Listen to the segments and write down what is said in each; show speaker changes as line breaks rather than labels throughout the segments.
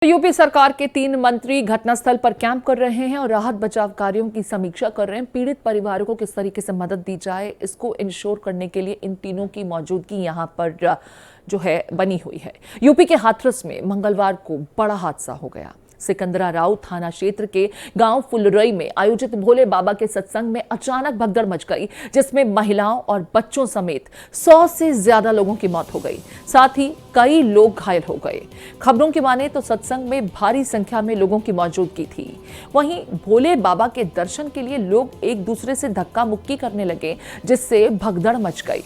UP सरकार के 3 मंत्री घटनास्थल पर कैंप कर रहे हैं और राहत बचाव कार्यों की समीक्षा कर रहे हैं। पीड़ित परिवारों को किस तरीके से मदद दी जाए, इसको इंश्योर करने के लिए इन तीनों की मौजूदगी यहां पर जो है बनी हुई है। यूपी के हाथरस में मंगलवार को बड़ा हादसा हो गया। सिकंदरा राव थाना क्षेत्र के गांव फुलरई में आयोजित भोले बाबा के सत्संग में अचानक भगदड़ मच गई, जिसमें महिलाओं और बच्चों समेत 100 से ज्यादा लोगों की मौत हो गई। साथ ही कई लोग घायल हो गए। खबरों की माने तो सत्संग में भारी संख्या में लोगों की मौजूदगी थी। वहीं भोले बाबा के दर्शन के लिए लोग एक दूसरे से धक्का मुक्की करने लगे, जिससे भगदड़ मच गई।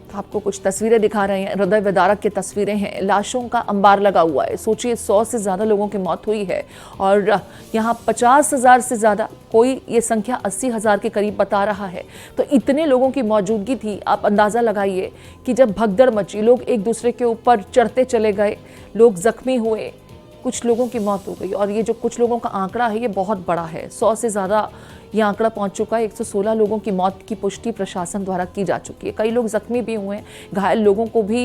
आपको कुछ तस्वीरें दिखा रहे हैं, हृदय विदारक की तस्वीरें हैं। लाशों का अंबार लगा हुआ है। सोचिए 100 से ज्यादा लोगों की मौत हुई है और यहाँ 50,000 से ज्यादा, कोई ये संख्या 80,000 के करीब बता रहा है। तो इतने लोगों की मौजूदगी थी। आप अंदाजा लगाइए कि जब भगदड़ मची, लोग एक दूसरे के ऊपर चढ़ते चले गए, लोग जख्मी हुए, कुछ लोगों की मौत हो गई। और ये जो कुछ लोगों का आंकड़ा है, ये बहुत बड़ा है। 100 से ज्यादा ये आंकड़ा पहुंच चुका है। 116 लोगों की मौत की पुष्टि प्रशासन द्वारा की जा चुकी है। कई लोग जख्मी भी हुए हैं। घायल लोगों को भी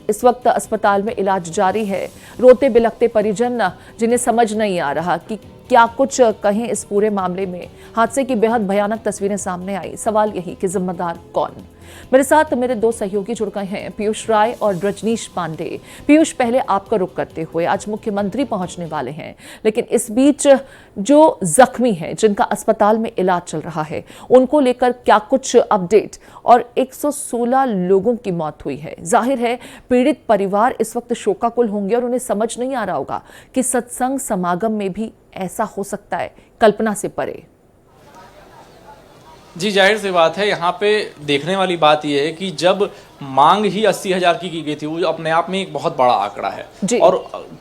इस वक्त अस्पताल में इलाज जारी है। रोते बिलखते परिजन, जिन्हें समझ नहीं आ रहा कि क्या कुछ कहें इस पूरे मामले में। हादसे की बेहद भयानक तस्वीरें सामने आई। सवाल यही कि जिम्मेदार कौन। मेरे साथ मेरे 2 सहयोगी जुड़ गए हैं, पीयूष राय और रजनीश पांडे। पीयूष, पहले आपका रुख करते हुए, आज मुख्यमंत्री पहुंचने वाले हैं, लेकिन इस बीच जो जख्मी हैं, जिनका अस्पताल में इलाज चल रहा है, उनको लेकर क्या कुछ अपडेट। और 116 लोगों की मौत हुई है। जाहिर है पीड़ित परिवार इस वक्त शोकाकुल होंगे और उन्हें समझ नहीं आ रहा होगा कि सत्संग समागम में भी ऐसा हो सकता है, कल्पना से परे।
जी, जाहिर सी बात है। यहाँ पे देखने वाली बात यह है कि जब मांग ही 80,000 की गई थी, वो अपने आप में एक बहुत बड़ा आंकड़ा है। और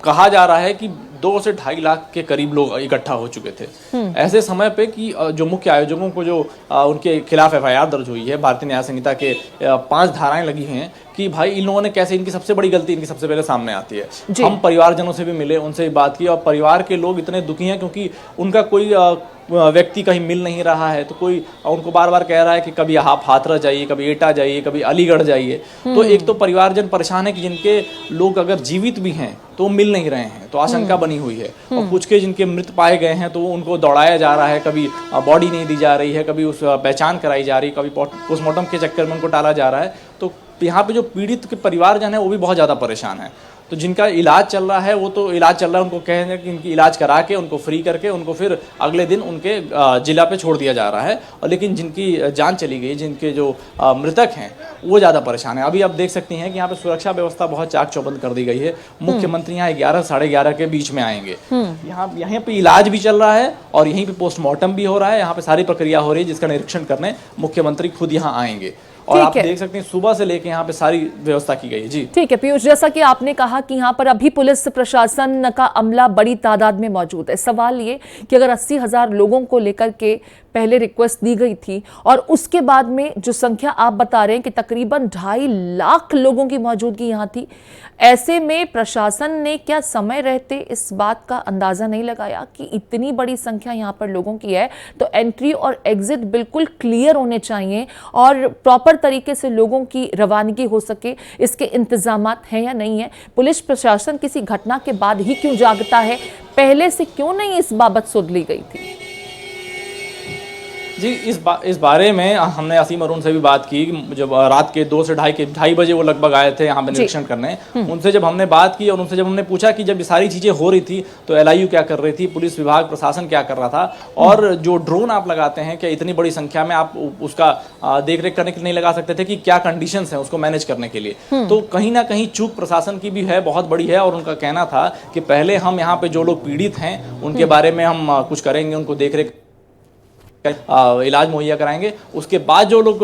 कहा जा रहा है कि 2 से 2.5 लाख के करीब लोग इकट्ठा हो चुके थे। ऐसे समय पे कि जो मुख्य आयोजकों को जो उनके खिलाफ FIR दर्ज हुई है, भारतीय न्याय संहिता के 5 धाराएं लगी हैं कि भाई इन लोगों ने कैसे, इनकी सबसे बड़ी गलती इनकी सबसे पहले सामने आती है। हम परिवारजनों से भी मिले, उनसे बात की और परिवार के लोग इतने दुखी हैं क्योंकि उनका कोई व्यक्ति कहीं मिल नहीं रहा है। तो कोई उनको बार बार कह रहा है कि कभी आप हाथरस जाइए, कभी एटा जाइए, कभी अलीगढ़ जाइए। तो एक तो परिवारजन परेशान है कि जिनके लोग अगर जीवित भी हैं तो मिल नहीं रहे हैं, तो आशंका बनी हुई है। और कुछ के जिनके मृत पाए गए हैं तो उनको दौड़ाया जा रहा है, कभी बॉडी नहीं दी जा रही है, कभी उस पहचान कराई जा रही है, कभी पोस्टमार्टम के चक्कर में उनको टाला जा रहा है। तो यहाँ पे जो पीड़ित के परिवारजन है वो भी बहुत ज़्यादा परेशान है। तो जिनका इलाज चल रहा है वो तो इलाज चल रहा है, उनको कहें कि इनकी इलाज करा के उनको फ्री करके उनको फिर अगले दिन उनके जिला पे छोड़ दिया जा रहा है। और लेकिन जिनकी जान चली गई, जिनके जो मृतक हैं, वो ज़्यादा परेशान है। अभी आप देख सकती हैं कि यहाँ पे सुरक्षा व्यवस्था बहुत चाक चौबंद कर दी गई है। मुख्यमंत्री यहाँ 11 साढ़े 11 के बीच में आएंगे। यहाँ पे इलाज भी चल रहा है और यहीं पे पोस्टमार्टम भी हो रहा है। यहाँ पे सारी प्रक्रिया हो रही है, जिसका निरीक्षण करने मुख्यमंत्री खुद यहाँ आएंगे। और आप देख सकते हैं सुबह से लेके यहाँ पे सारी व्यवस्था की गई है। जी
ठीक है पीयूष, जैसा कि आपने कहा कि यहाँ पर अभी पुलिस प्रशासन का अमला बड़ी तादाद में मौजूद है। सवाल ये कि अगर 80,000 लोगों को लेकर के पहले रिक्वेस्ट दी गई थी और उसके बाद में जो संख्या आप बता रहे हैं कि तकरीबन 2.5 लाख लोगों की मौजूदगी यहाँ थी, ऐसे में प्रशासन ने क्या समय रहते इस बात का अंदाजा नहीं लगाया कि इतनी बड़ी संख्या यहाँ पर लोगों की है, तो एंट्री और एग्जिट बिल्कुल क्लियर होने चाहिए और प्रॉपर तरीके से लोगों की रवानगी हो सके, इसके इंतजामात हैं या नहीं है? पुलिस प्रशासन किसी घटना के बाद ही क्यों जागता है? पहले से क्यों नहीं इस बाबत सुध ली गई थी?
जी, इस बारे में हमने असीम अरुण से भी बात की। जब रात के 2 से 2:30 बजे वो लगभग आए थे यहाँ पे निरीक्षण करने। उनसे जब हमने बात की और उनसे जब हमने पूछा कि जब ये सारी चीज़ें हो रही थी तो LIU क्या कर रही थी, पुलिस विभाग प्रशासन क्या कर रहा था, और जो ड्रोन आप लगाते हैं क्या इतनी बड़ी संख्या में आप उसका देख रेख करने के लिए नहीं लगा सकते थे कि क्या कंडीशंस हैं उसको मैनेज करने के लिए? तो कहीं ना कहीं चूक प्रशासन की भी है, बहुत बड़ी है। और उनका कहना था कि पहले हम यहाँ पे जो लोग पीड़ित हैं उनके बारे में हम कुछ करेंगे, उनको देख रेख इलाज मुहैया कराएंगे, उसके बाद जो लोग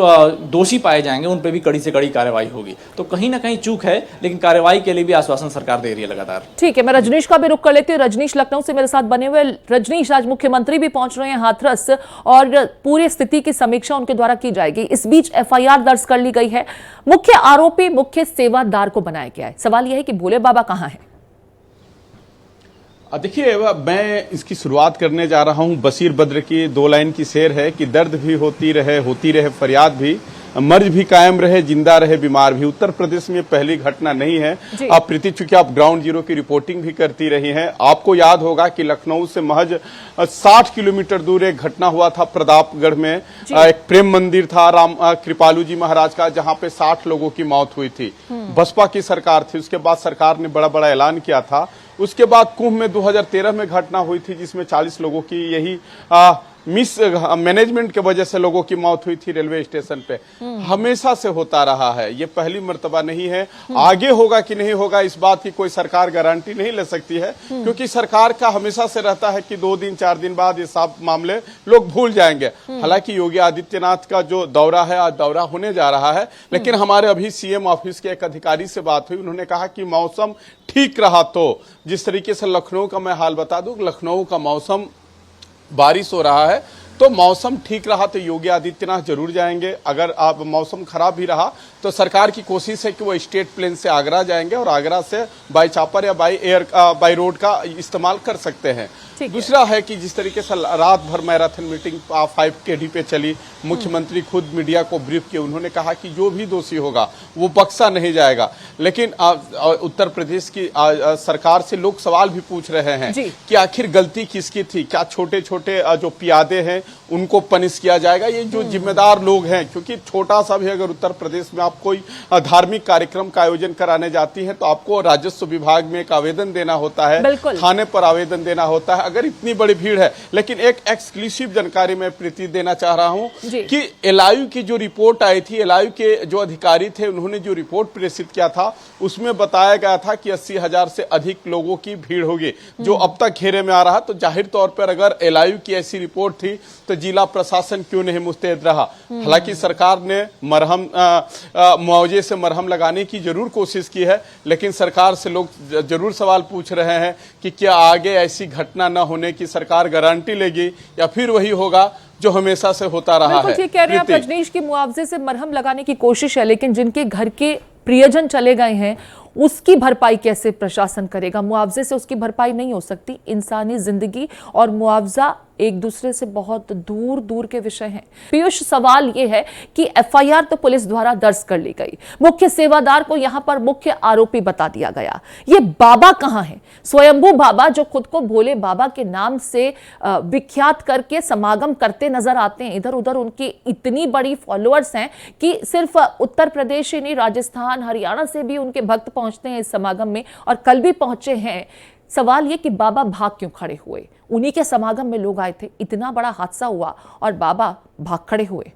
दोषी पाए जाएंगे उन पे भी कड़ी से कड़ी कार्रवाई होगी। तो कहीं ना कहीं चूक है, लेकिन कार्रवाई के लिए भी आश्वासन सरकार दे रही है लगातार।
ठीक है, मैं रजनीश का भी रुख कर लेती हूँ। रजनीश लखनऊ से मेरे साथ बने हुए। रजनीश, आज मुख्यमंत्री भी पहुंच रहे हैं हाथरस और पूरी स्थिति की समीक्षा उनके द्वारा की जाएगी। इस बीच FIR दर्ज कर ली गई है। मुख्य आरोपी मुख्य सेवादार को बनाया गया है। सवाल यह है कि भोले बाबा कहां है?
देखिए, मैं इसकी शुरुआत करने जा रहा हूं बशीर बद्र की 2 लाइन की शेर है कि दर्द भी होती रहे फरियाद भी, मर्ज भी कायम रहे, जिंदा रहे, बीमार भी। उत्तर प्रदेश में पहली घटना नहीं है। आप प्रीति, चूंकि आप ग्राउंड जीरो की रिपोर्टिंग भी करती रही हैं, आपको याद होगा कि लखनऊ से महज 60 किलोमीटर दूर एक घटना हुआ था प्रतापगढ़ में। एक प्रेम मंदिर था राम कृपालू जी महाराज का, जहां पे 60 लोगों की मौत हुई थी। बसपा की सरकार थी, उसके बाद सरकार ने बड़ा बड़ा ऐलान किया था। उसके बाद कुंभ में 2013 में घटना हुई थी, जिसमें 40 लोगों की यही मिस मैनेजमेंट के वजह से लोगों की मौत हुई थी रेलवे स्टेशन पे। हमेशा से होता रहा है, ये पहली मर्तबा नहीं है। आगे होगा कि नहीं होगा इस बात की कोई सरकार गारंटी नहीं ले सकती है, क्योंकि सरकार का हमेशा से रहता है कि 2 दिन 4 दिन बाद ये सब मामले लोग भूल जाएंगे। हालांकि योगी आदित्यनाथ का जो दौरा है, आज दौरा होने जा रहा है, लेकिन हमारे अभी सीएम ऑफिस के एक अधिकारी से बात हुई, उन्होंने कहा कि मौसम ठीक रहा तो, जिस तरीके से लखनऊ का मैं हाल बता दूं, लखनऊ का मौसम बारिश हो रहा है, तो मौसम ठीक रहा तो योगी आदित्यनाथ जरूर जाएंगे। अगर आप मौसम खराब भी रहा तो सरकार की कोशिश है कि वो स्टेट प्लेन से आगरा जाएंगे और आगरा से बाई चापर या बाई रोड का इस्तेमाल कर सकते हैं। दूसरा है कि जिस तरीके से रात भर मैराथन मीटिंग 5KD पे चली, मुख्यमंत्री खुद मीडिया को ब्रीफ किए, उन्होंने कहा कि जो भी दोषी होगा वो बख्शा नहीं जाएगा। लेकिन उत्तर प्रदेश की सरकार से लोग सवाल भी पूछ रहे हैं कि आखिर गलती किसकी थी? क्या छोटे छोटे जो पियादे हैं उनको पनिश किया जाएगा? ये जो जिम्मेदार लोग हैं, क्योंकि छोटा सा भी अगर उत्तर प्रदेश में आप कोई धार्मिक कार्यक्रम का आयोजन कराने जाती हैं तो आपको राजस्व विभाग में एक आवेदन देना होता है, थाने पर आवेदन देना होता है। अगर इतनी बड़ी भीड़ है, लेकिन एक एक्सक्लूसिव जानकारी मैं प्रीति देना चाह रहा हूं कि एलआईयू की जो रिपोर्ट आई थी, एलआईयू के जो अधिकारी थे उन्होंने जो रिपोर्ट प्रेषित किया था, उसमें बताया गया था कि 80,000 से अधिक लोगों की भीड़ होगी, जो अब तक घेरे में आ रहा। तो जाहिर तौर पर अगर एलआईयू की ऐसी रिपोर्ट थी तो जिला प्रशासन क्यों नहीं मुस्तैद रहा? हालांकि सरकार ने मरहम मुआवजे से मरहम लगाने की जरूर कोशिश की है, लेकिन सरकार से लोग जरूर सवाल पूछ रहे हैं कि क्या आगे ऐसी घटना न होने की सरकार गारंटी लेगी, या फिर वही होगा जो हमेशा से होता रहा है।
ठीक कह रहे हैं आप रजनीश, की मुआवजे से मरहम लगाने की कोशिश है, लेकिन जिनके घर के प्रियजन चले गए हैं उसकी भरपाई कैसे प्रशासन करेगा? मुआवजे से उसकी भरपाई नहीं हो सकती। इंसानी जिंदगी और मुआवजा एक दूसरे से बहुत दूर दूर के विषय हैं। पीयूष, सवाल यह है कि एफआईआर तो पुलिस द्वारा दर्ज कर ली गई, मुख्य सेवादार को यहां पर मुख्य आरोपी बता दिया गया। ये बाबा कहां है? स्वयंभू बाबा, जो खुद को भोले बाबा के नाम से विख्यात करके समागम करते नजर आते हैं, इधर उधर उनकी इतनी बड़ी फॉलोअर्स हैं कि सिर्फ उत्तर प्रदेश ही नहीं, राजस्थान, हरियाणा से भी उनके भक्त पहुंचते हैं इस समागम में, और कल भी पहुंचे हैं। सवाल ये कि बाबा भाग क्यों खड़े हुए? उन्हीं के समागम में लोग आए थे, इतना बड़ा हादसा हुआ और बाबा भाग खड़े हुए।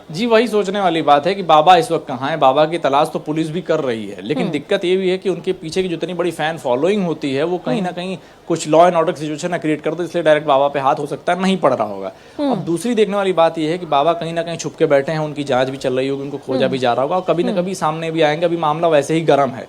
जी, वही सोचने वाली बात है कि बाबा इस वक्त कहाँ है। बाबा की तलाश तो पुलिस भी कर रही है, लेकिन दिक्कत ये भी है कि उनके पीछे की जितनी बड़ी फैन फॉलोइंग होती है वो कहीं ना कहीं कुछ law and order situation create कर दो, इसलिए डायरेक्ट बाबा पे हाथ हो सकता है नहीं पड़ रहा होगा। अब दूसरी देखने वाली बात यह है कि बाबा कहीं ना कहीं छुप के बैठे हैं, उनकी जांच भी चल रही होगी, उनको खोजा भी जा रहा होगा और कभी ना कभी सामने भी आएंगे। अभी मामला वैसे ही गर्म है,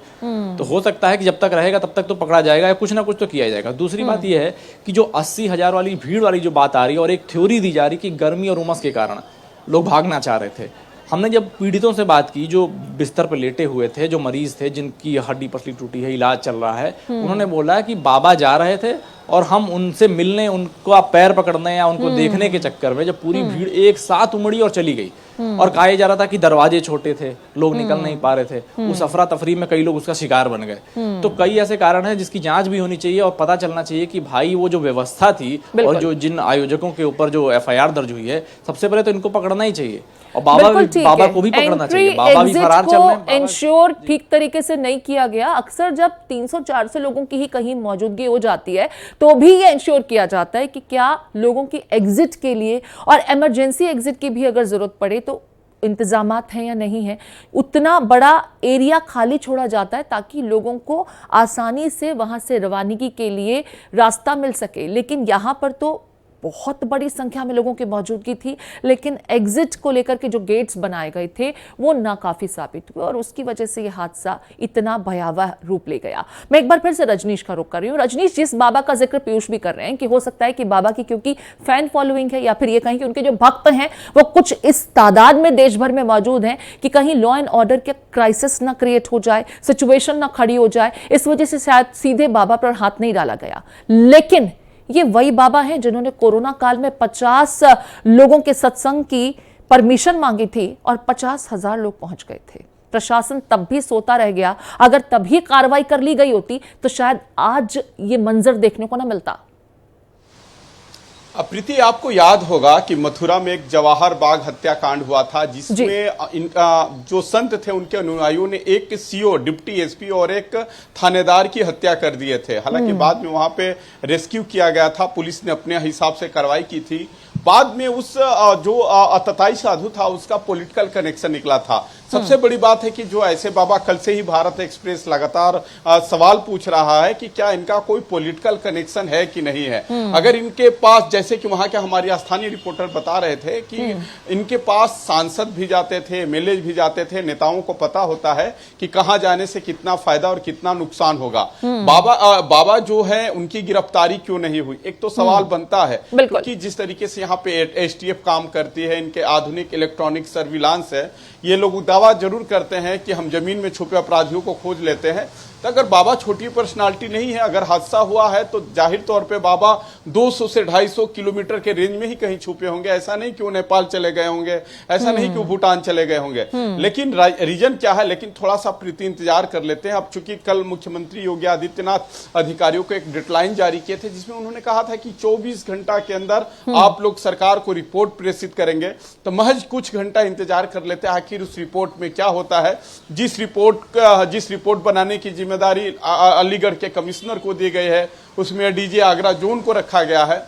तो हो सकता है कि जब तक रहेगा तब तक तो पकड़ा जाएगा या कुछ ना कुछ तो किया जाएगा। दूसरी बात यह है कि जो 80,000 वाली भीड़ वाली जो बात आ रही है, और एक थ्योरी दी जा रही है कि गर्मी और उमस के कारण लोग भागना चाह रहे थे। हमने जब पीड़ितों से बात की, जो बिस्तर पर लेटे हुए थे, जो मरीज थे, जिनकी हड्डी पसली टूटी है, इलाज चल रहा है, उन्होंने बोला कि बाबा जा रहे थे और हम उनसे मिलने, उनको पैर पकड़ने या उनको देखने के चक्कर में जब पूरी भीड़ एक साथ उमड़ी और चली गई, और कहा जा रहा था कि दरवाजे छोटे थे, लोग निकल नहीं पा रहे थे, उस अफरा तफरी में कई लोग उसका शिकार बन गए। तो कई ऐसे कारण हैं जिसकी जांच भी होनी चाहिए और पता चलना चाहिए कि भाई वो जो व्यवस्था थी और जो जिन आयोजकों के ऊपर जो एफआईआर दर्ज हुई है, सबसे पहले तो इनको पकड़ना ही चाहिए और बाबा को भी पकड़ना चाहिए। बाबा भी फरार चल रहे हैं।
इंश्योर ठीक तरीके से नहीं किया गया। अक्सर जब 300-400 लोगों की ही कहीं मौजूदगी हो जाती है तो भी ये इंश्योर किया जाता है कि क्या लोगों की एग्जिट के लिए और इमरजेंसी एग्जिट की भी अगर जरूरत पड़े तो इंतजामात हैं या नहीं है। उतना बड़ा एरिया खाली छोड़ा जाता है ताकि लोगों को आसानी से वहां से रवानगी के लिए रास्ता मिल सके। लेकिन यहां पर तो बहुत बड़ी संख्या में लोगों की मौजूदगी थी, लेकिन एग्जिट को लेकर के जो गेट्स बनाए गए थे वो नाकाफी साबित हुए और उसकी वजह से यह हादसा इतना भयावह रूप ले गया। मैं एक बार फिर से रजनीश का रुख कर रही हूँ। रजनीश, जिस बाबा का जिक्र पीयूष भी कर रहे हैं कि हो सकता है कि बाबा की क्योंकि फैन फॉलोइंग है या फिर ये कहें कि उनके जो भक्त हैं वो कुछ इस तादाद में देश भर में मौजूद हैं कि कहीं लॉ एंड ऑर्डर के क्राइसिस ना क्रिएट हो जाए, सिचुएशन ना खड़ी हो जाए, इस वजह से शायद सीधे बाबा पर हाथ नहीं डाला गया। लेकिन ये वही बाबा हैं जिन्होंने कोरोना काल में 50 लोगों के सत्संग की परमिशन मांगी थी और 50,000 लोग पहुंच गए थे। प्रशासन तब भी सोता रह गया। अगर तभी कार्रवाई कर ली गई होती तो शायद आज ये मंजर देखने को ना मिलता।
प्रीति, आपको याद होगा कि मथुरा में एक जवाहर बाग हत्याकांड हुआ था, जिसमें इनका जो संत थे उनके अनुयायियों ने एक सीओ, डिप्टी एसपी और एक थानेदार की हत्या कर दिए थे। हालांकि बाद में वहां पे रेस्क्यू किया गया था, पुलिस ने अपने हिसाब से कार्रवाई की थी। बाद में उस जो अतताई साधु था उसका पॉलिटिकल कनेक्शन निकला था। सबसे बड़ी बात है कि जो ऐसे बाबा, कल से ही भारत एक्सप्रेस लगातार सवाल पूछ रहा है कि क्या इनका कोई पॉलिटिकल कनेक्शन है कि नहीं है। अगर इनके पास, जैसे कि वहां के हमारे स्थानीय रिपोर्टर बता रहे थे कि इनके पास सांसद भी जाते थे, एमएलए भी जाते थे, नेताओं को पता होता है कि कहां जाने से कितना फायदा और कितना नुकसान होगा। बाबा जो है उनकी गिरफ्तारी क्यों नहीं हुई, एक तो सवाल बनता है, क्योंकि जिस तरीके से यहाँ पे एसटीएफ काम करती है, इनके आधुनिक इलेक्ट्रॉनिक सर्विलांस है, ये लोग दावा जरूर करते हैं कि हम जमीन में छुपे अपराधियों को खोज लेते हैं। तो अगर बाबा छोटी पर्सनालिटी नहीं है, अगर हादसा हुआ है तो जाहिर तौर पे बाबा 200 से 250 किलोमीटर के रेंज में ही कहीं छुपे होंगे। ऐसा नहीं कि वो नेपाल चले गए होंगे, ऐसा नहीं कि वो भूटान चले गए होंगे। लेकिन रीजन क्या है, लेकिन थोड़ा सा प्रीति इंतजार कर लेते हैं। अब चूंकि कल मुख्यमंत्री योगी आदित्यनाथ अधिकारियों को एक डेडलाइन जारी किए थे, जिसमें उन्होंने कहा था कि 24 घंटा के अंदर आप लोग सरकार को रिपोर्ट प्रेषित करेंगे। तो महज कुछ घंटा इंतजार कर लेते हैं, आखिर उस रिपोर्ट में क्या होता है। जिस रिपोर्ट बनाने की जिम्मेदारी अलीगढ़ के कमिश्नर को दी गई है, उसमें डीजी आगरा जोन को रखा गया है।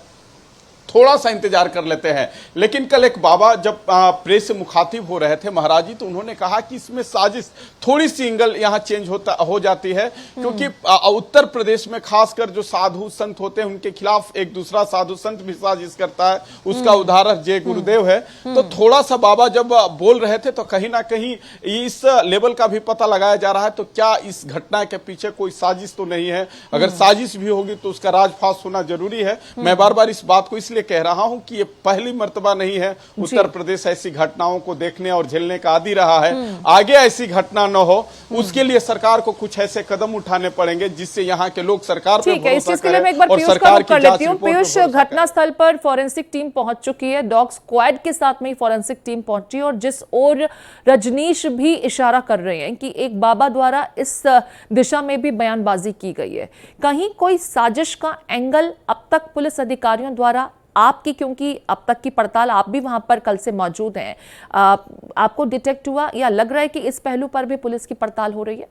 थोड़ा सा इंतजार कर लेते हैं। लेकिन कल एक बाबा जब प्रेस से मुखातिब हो रहे थे महाराज जी, तो उन्होंने कहा कि इसमें साजिश थोड़ी सी एंगल यहाँ चेंज हो जाती है, क्योंकि उत्तर प्रदेश में खासकर जो साधु संत होते हैं उनके खिलाफ एक दूसरा साधु संत भी साजिश करता है। उसका उदाहरण जय गुरुदेव है। तो थोड़ा सा बाबा जब बोल रहे थे तो कहीं ना कहीं इस लेवल का भी पता लगाया जा रहा है, तो क्या इस घटना के पीछे कोई साजिश तो नहीं है। अगर साजिश भी होगी तो उसका राजफाश होना जरूरी है। मैं बार बार इस बात को इसलिए कह रहा हूं कि ये पहली मर्तबा नहीं है उत्तर प्रदेश ऐसी घटनाओं को देखने और झेलने का आदी रहा है। आगे ऐसी घटना न हो, उसके लिए सरकार को कुछ ऐसे कदम उठाने पड़ेंगे जिससे यहाँ के लोग सरकार पर भरोसा करें और सरकार की जांच रिपोर्ट पर
पीयूष, घटनास्थल पर फॉरेंसिक टीम पहुंच चुकी है, डॉग स्क्वाड के साथ में फॉरेंसिक टीम पहुंची, और जिस ओर रजनीश भी इशारा कर रहे हैं कि एक बाबा द्वारा इस दिशा में भी बयानबाजी की गई है, कहीं कोई साजिश का एंगल अब तक पुलिस अधिकारियों द्वारा आपकी, क्योंकि अब तक की पड़ताल आप भी वहां पर कल से मौजूद हैं, आपको डिटेक्ट हुआ या लग रहा है कि इस पहलू पर भी पुलिस की पड़ताल हो रही है?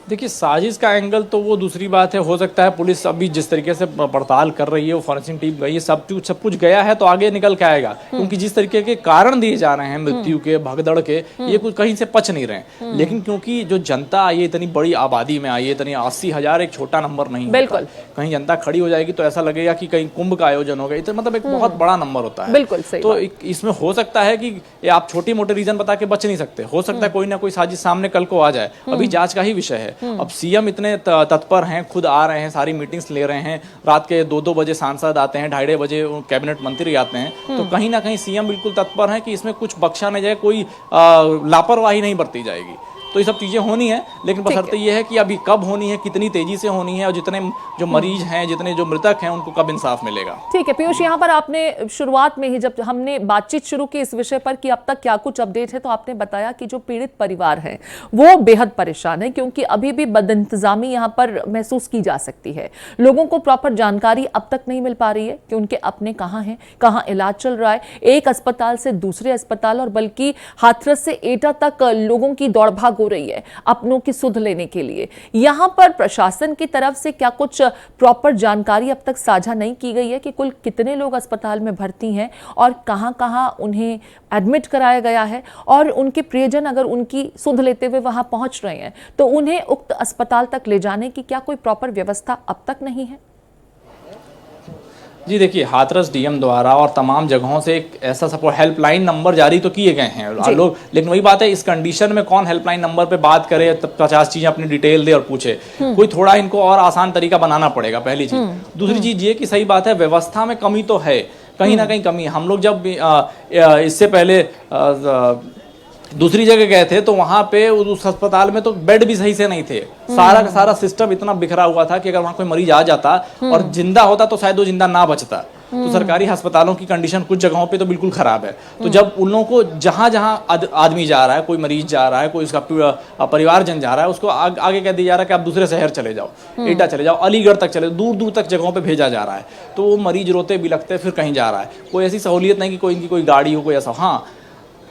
देखिए, साजिश का एंगल तो वो दूसरी बात है। हो सकता है पुलिस अभी जिस तरीके से पड़ताल कर रही है, वो फॉरेंसिक टीम गई है, सब कुछ गया है तो आगे निकल के आएगा। क्योंकि जिस तरीके के कारण दिए जा रहे हैं मृत्यु के, भगदड़ के, ये कुछ कहीं से पच नहीं रहे। लेकिन क्योंकि जो जनता आई है, इतनी बड़ी आबादी में आई है, इतनी 80,000 एक छोटा नंबर नहीं होता। कहीं जनता खड़ी हो जाएगी तो ऐसा लगेगा कि कहीं कुंभ का आयोजन हो गया, तो मतलब एक बहुत बड़ा नंबर होता है।
बिल्कुल सही।
तो इसमें हो सकता है कि आप छोटे मोटे रीजन बता के बच नहीं सकते। हो सकता है कोई ना कोई साजिश सामने कल को आ जाए। अभी जांच का ही विषय है। अब सीएम इतने तत्पर हैं, खुद आ रहे हैं, सारी मीटिंग्स ले रहे हैं, रात के 2-2 बजे सांसद आते हैं, 2:30 बजे कैबिनेट मंत्री आते हैं, तो कहीं ना कहीं सीएम बिल्कुल तत्पर हैं कि इसमें कुछ बख्शा नहीं जाए, कोई लापरवाही नहीं बरती जाएगी। तो ये सब चीजें होनी है, लेकिन बशर्ते ये है कि अभी कब होनी है, कितनी तेजी से होनी है, और जितने जो मरीज हैं, जितने जो मृतक हैं, उनको कब इंसाफ मिलेगा।
ठीक है पीयूष, यहाँ पर आपने शुरुआत में ही जब हमने बातचीत शुरू की इस विषय पर कि अब तक क्या कुछ अपडेट है, तो आपने बताया कि जो पीड़ित परिवार है वो बेहद परेशान है, क्योंकि अभी भी बदइंतजामी यहाँ पर महसूस की जा सकती है। लोगों को प्रॉपर जानकारी अब तक नहीं मिल पा रही है कि उनके अपने कहाँ हैं, कहाँ इलाज चल रहा है, एक अस्पताल से दूसरे अस्पताल, और बल्कि हाथरस से एटा तक लोगों की दौड़ भाग हो रही है अपनों की सुध लेने के लिए। यहां पर प्रशासन की तरफ से क्या कुछ प्रॉपर जानकारी अब तक साझा नहीं की गई है कि कुल कितने लोग अस्पताल में भर्ती हैं और कहां-कहां उन्हें एडमिट कराया गया है, और उनके प्रियजन अगर उनकी सुध लेते हुए वहां पहुंच रहे हैं तो उन्हें उक्त अस्पताल तक ले जाने की क्या कोई प्रॉपर व्यवस्था अब तक नहीं है?
जी देखिए, हाथरस डीएम द्वारा और तमाम जगहों से एक ऐसा सपोर्ट हेल्पलाइन नंबर जारी तो किए गए हैं लोग, लेकिन वही बात है, इस कंडीशन में कौन हेल्पलाइन नंबर पे बात करे, तब 50 चीजें अपनी डिटेल दे और पूछे। कोई थोड़ा इनको और आसान तरीका बनाना पड़ेगा, पहली चीज। दूसरी चीज ये कि सही बात है, व्यवस्था में कमी तो है, कहीं ना कहीं कमी। हम लोग जब इससे पहले दूसरी जगह गए थे तो वहां पे उस अस्पताल में तो बेड भी सही से नहीं थे, सारा का सारा सिस्टम इतना बिखरा हुआ था कि अगर वहां कोई मरीज आ जाता और जिंदा होता तो शायद वो जिंदा ना बचता। तो सरकारी अस्पतालों की कंडीशन कुछ जगहों पे तो बिल्कुल खराब है। तो जब उन लोगों को जहां जहां आदमी जा रहा है, कोई मरीज जा रहा है, कोई उसका परिवारजन जा रहा है, उसको आगे कह दिया जा रहा है कि आप दूसरे शहर चले जाओ, एटा चले जाओ, अलीगढ़ तक चले, दूर दूर तक जगहों पे भेजा जा रहा है। तो वो मरीज रोते बिलखते फिर कहीं जा रहा है। कोई ऐसी सहूलियत नहीं कि कोई इनकी कोई गाड़ी हो, कोई ऐसा। हाँ,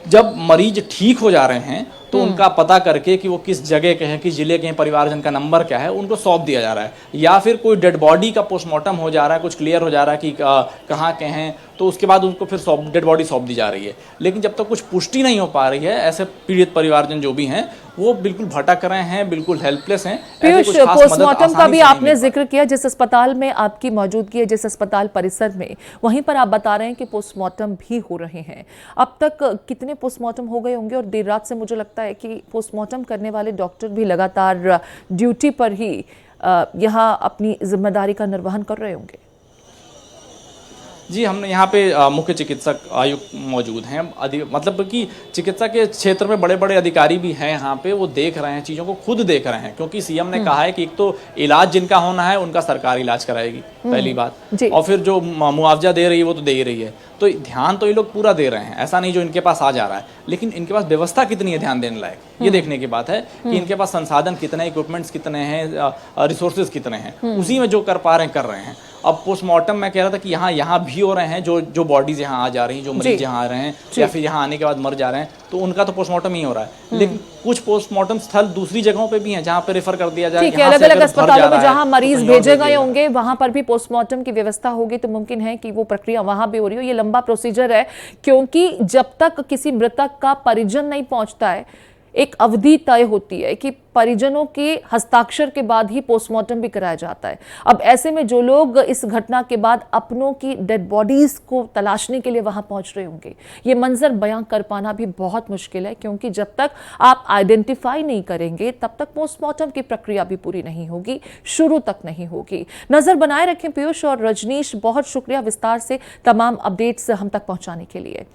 जब मरीज ठीक हो जा रहे हैं तो उनका पता करके कि वो किस जगह के हैं, किस जिले के हैं, परिवारजन का नंबर क्या है, उनको सौंप दिया जा रहा है। या फिर कोई डेड बॉडी का पोस्टमार्टम हो जा रहा है, कुछ क्लियर हो जा रहा है कि कहाँ के हैं, तो उसके बाद उनको फिर डेड बॉडी सौंप दी जा रही है। लेकिन जब तक कुछ पुष्टि नहीं हो पा रही है, ऐसे पीड़ित परिवारजन जो भी हैं वो बिल्कुल भटक रहे हैं, बिल्कुल हेल्पलेस हैं।
पीयूष, पोस्टमार्टम का भी आपने जिक्र किया, जिस अस्पताल में आपकी मौजूदगी है, जिस अस्पताल परिसर में, वहीं पर आप बता रहे हैं कि पोस्टमार्टम भी हो रहे हैं। अब तक कितने पोस्टमार्टम हो गए होंगे? और देर रात से मुझे लगता है कि पोस्टमार्टम करने वाले डॉक्टर भी लगातार ड्यूटी पर ही यहाँ अपनी जिम्मेदारी का निर्वहन कर रहे होंगे।
जी, हमने यहाँ पे मुख्य चिकित्सक आयुक्त मौजूद हैं। मतलब कि चिकित्सा के क्षेत्र में बड़े बड़े अधिकारी भी हैं यहाँ पे, वो देख रहे हैं, चीज़ों को खुद देख रहे हैं। क्योंकि सीएम ने कहा है कि एक तो इलाज जिनका होना है उनका सरकार इलाज कराएगी, पहली बात, और फिर जो मुआवजा दे रही है वो तो दे ही रही है। तो ध्यान तो ये लोग पूरा दे रहे हैं, ऐसा नहीं जो इनके पास आ जा रहा है, लेकिन इनके पास व्यवस्था कितनी है ध्यान देने लायक, ये देखने की बात है कि इनके पास संसाधन कितने, इक्विपमेंट्स कितने हैं, रिसोर्सेज कितने हैं, उसी में जो कर पा रहे हैं कर रहे हैं। अब पोस्टमार्टम मैं कह रहा था कि यहाँ भी हो रहे हैं, जो बॉडीज यहाँ आ जा रही हैं, जो मरीज यहाँ आ रहे हैं या फिर यहाँ आने के बाद मर जा रहे हैं, तो उनका तो पोस्टमार्टम ही हो रहा है। लेकिन कुछ पोस्टमार्टम स्थल दूसरी जगहों पे भी हैं जहाँ पे रेफर कर दिया जाए।
अलग अलग अस्पतालों में जहाँ मरीज भेजे गए होंगे वहां पर भी पोस्टमार्टम की व्यवस्था होगी, तो मुमकिन है कि वो प्रक्रिया वहां भी हो रही हो। ये लंबा प्रोसीजर है, क्योंकि जब तक किसी मृतक का परिजन नहीं पहुंचता है, एक अवधि तय होती है कि परिजनों के हस्ताक्षर के बाद ही पोस्टमार्टम भी कराया जाता है। अब ऐसे में जो लोग इस घटना के बाद अपनों की डेड बॉडीज को तलाशने के लिए वहां पहुंच रहे होंगे, ये मंजर बयां कर पाना भी बहुत मुश्किल है, क्योंकि जब तक आप आइडेंटिफाई नहीं करेंगे तब तक पोस्टमार्टम की प्रक्रिया भी पूरी नहीं होगी, शुरू तक नहीं होगी। नजर बनाए रखें पीयूष और रजनीश, बहुत शुक्रिया विस्तार से तमाम अपडेट्स हम तक पहुंचाने के लिए।